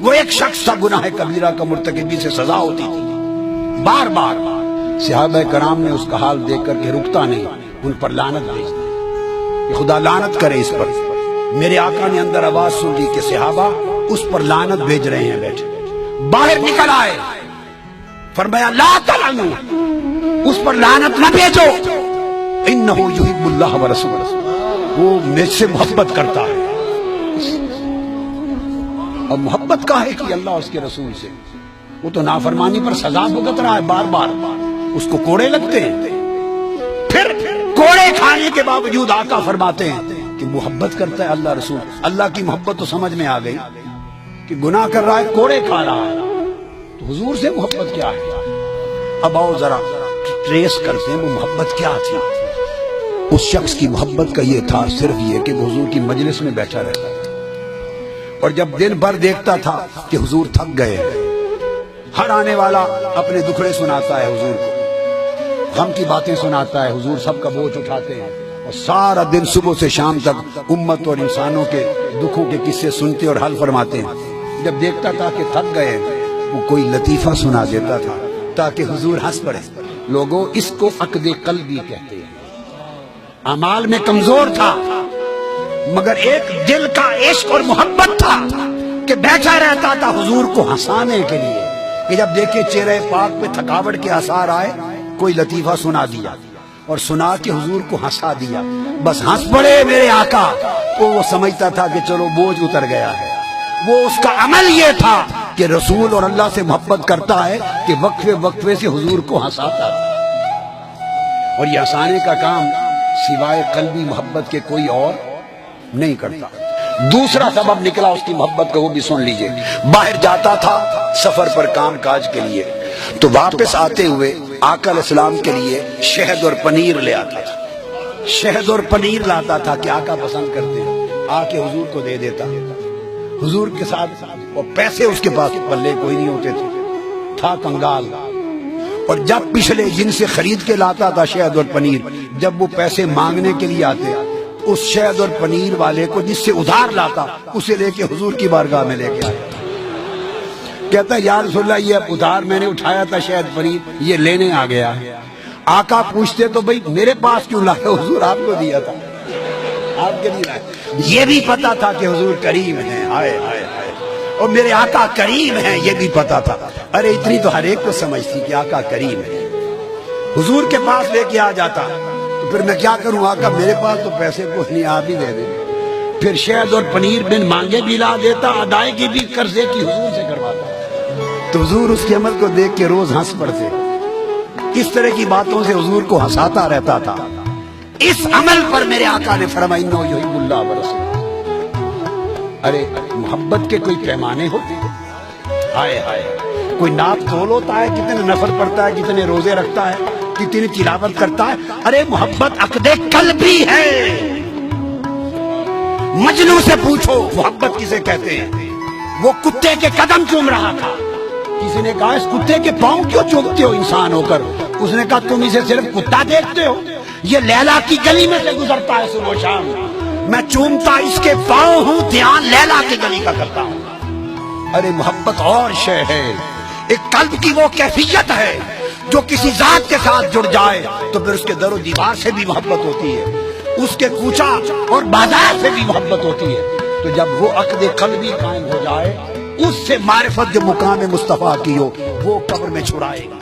وہ ایک شخص تھا گناہ کبیرہ کا مرتکبی سے سزا ہوتی تھی، بار بار صحابہ کرام نے اس کا حال دیکھ کر کے رکتا نہیں، ان پر لعنت بھیج دی کہ خدا لعنت کرے اس پر۔ میرے آقا نے اندر آواز سن لی کہ صحابہ اس پر لعنت بھیج رہے ہیں بیٹھے، باہر نکل آئے، فرمایا لا تلعنوا، اس پر لعنت نہ بھیجو، انہ یحب اللہ ورسولہ، وہ مجھ سے محبت کرتا ہے۔ اب محبت کا ہے کہ اللہ اس کے رسول سے، وہ تو نافرمانی پر سزا بھگت رہا ہے بار بار، اس کو کوڑے لگتے ہیں، پھر کوڑے کھانے کے باوجود آقا فرماتے ہیں کہ محبت کرتا ہے اللہ رسول۔ اللہ کی محبت تو سمجھ میں آ گئی کہ گناہ کر رہا ہے، کوڑے کھا رہا ہے، تو حضور سے محبت کیا ہے؟ اب آؤ ذرا ٹریس کرتے ہیں وہ محبت کیا تھی۔ اس شخص کی محبت کا یہ تھا صرف یہ کہ وہ حضور کی مجلس میں بیٹھا رہتا تھا، اور جب دن بھر دیکھتا تھا کہ حضور تھک گئے، ہر آنے والا اپنے دکھڑے سناتا ہے حضور کو، غم کی باتیں سناتا ہے، حضور سب کا بوجھ اٹھاتے ہیں، اور سارا دن صبح سے شام تک امت اور انسانوں کے دکھوں کے قصے سنتے اور حل فرماتے ہیں۔ جب دیکھتا تھا کہ تھک گئے، وہ کوئی لطیفہ سنا دیتا تھا تاکہ حضور ہنس پڑے۔ لوگوں اس کو عقد قلبی کہتے ہیں۔ اعمال میں کمزور تھا مگر ایک دل کا عشق اور محبت تھا کہ بیٹھا رہتا تھا حضور کو ہنسانے کے لیے، کہ جب دیکھے چہرے پاک پہ تھکاوٹ کے آثار آئے، کوئی لطیفہ سنا دیا اور سنا کے حضور کو ہنسا دیا، بس ہنس پڑے میرے آقا، تو وہ سمجھتا تھا کہ چلو بوجھ اتر گیا ہے۔ وہ اس کا عمل یہ تھا کہ رسول اور اللہ سے محبت کرتا ہے کہ وقفے وقفے سے حضور کو ہنساتا تھا، اور یہ ہنسانے کا کام سوائے قلبی محبت کے کوئی اور نہیں کرتا۔ دوسرا سبب نکلا اس کی محبت کا، وہ بھی سن لیجئے۔ باہر جاتا تھا سفر پر کام کاج کے لیے، تو واپس آتے ہوئے آقا علیہ السلام کے لیے شہد اور پنیر لے آتا تھا، شہد اور پنیر لاتا تھا کہ آقا پسند کرتے ہیں، آ کے حضور کو دے دیتا، حضور کے ساتھ، اور پیسے اس کے پاس پلے کوئی نہیں ہوتے تھے، تھا کنگال، اور جب پچھلے جن سے خرید کے لاتا تھا شہد اور پنیر، جب وہ پیسے مانگنے کے لیے آتے، اس شہد اور پنیر والے کو جس سے ادھار لاتا، اسے لے کے حضور کی بارگاہ میں لے کے آیا، کہتا یا رسول اللہ یہ ادھار میں نے اٹھایا تھا شہد پنیر، یہ لینے آ گیا۔ آقا پوچھتے تو بھئی میرے پاس کیوں لائے؟ حضور آپ کو دیا تھا، آپ کے لیے لائے۔ یہ بھی پتا تھا کہ حضور کریم ہیں، ہائے ہائے ہائے، اور میرے آقا کریم ہیں یہ بھی پتا تھا۔ ارے اتنی تو ہر ایک کو سمجھ تھی کہ آقا کریم ہے۔ حضور کے پاس لے کے آ جاتا تو پھر میں کیا کروں آقا، میرے پاس تو پیسے کچھ نہیں، آپ ہی دے دیں۔ پھر شہد اور پنیر بن مانگے بھی لا دیتا، ادائیگی بھی قرضے کی حضور سے کرواتا، تو حضور اس کے عمل کو دیکھ کے روز ہنس پڑتے۔ اس طرح کی باتوں سے حضور کو ہنساتا رہتا تھا۔ اس عمل پر میرے آقا نے فرمایا انہ یحب اللہ ورسولہ۔ ارے محبت کے کوئی پیمانے ہوتے ہیں؟ ہائے ہائے، کوئی ناپ تول ہوتا ہے کتنے نفل پڑھتا ہے، کتنے روزے رکھتا ہے، کتنی تلاوت کرتا ہے؟ ارے محبت عقد قلبی ہے۔ مجنوں سے پوچھو محبت کسے کہتے ہیں؟ وہ کتے کے قدم چوم رہا تھا، کسی نے کہا اس کتے کے پاؤں کیوں چومتے ہو انسان ہو کر؟ اس نے کہا تم اسے صرف کتا دیکھتے ہو، یہ لیلا کی گلی میں سے گزرتا ہے صبح و شام، میں چومتا اس کے پاؤں ہوں، دھیان لیلا کی گلی کا کرتا ہوں۔ ارے محبت اور شے ہے، ایک قلب کی وہ کیفیت ہے جو کسی ذات کے ساتھ جڑ جائے تو پھر اس کے در و دیوار سے بھی محبت ہوتی ہے، اس کے کوچہ اور بازار سے بھی محبت ہوتی ہے۔ تو جب وہ عقد قلبی قائم ہو جائے، اس سے معرفت جو مقام مصطفیٰ کی ہو وہ قبر میں چھڑائے گا۔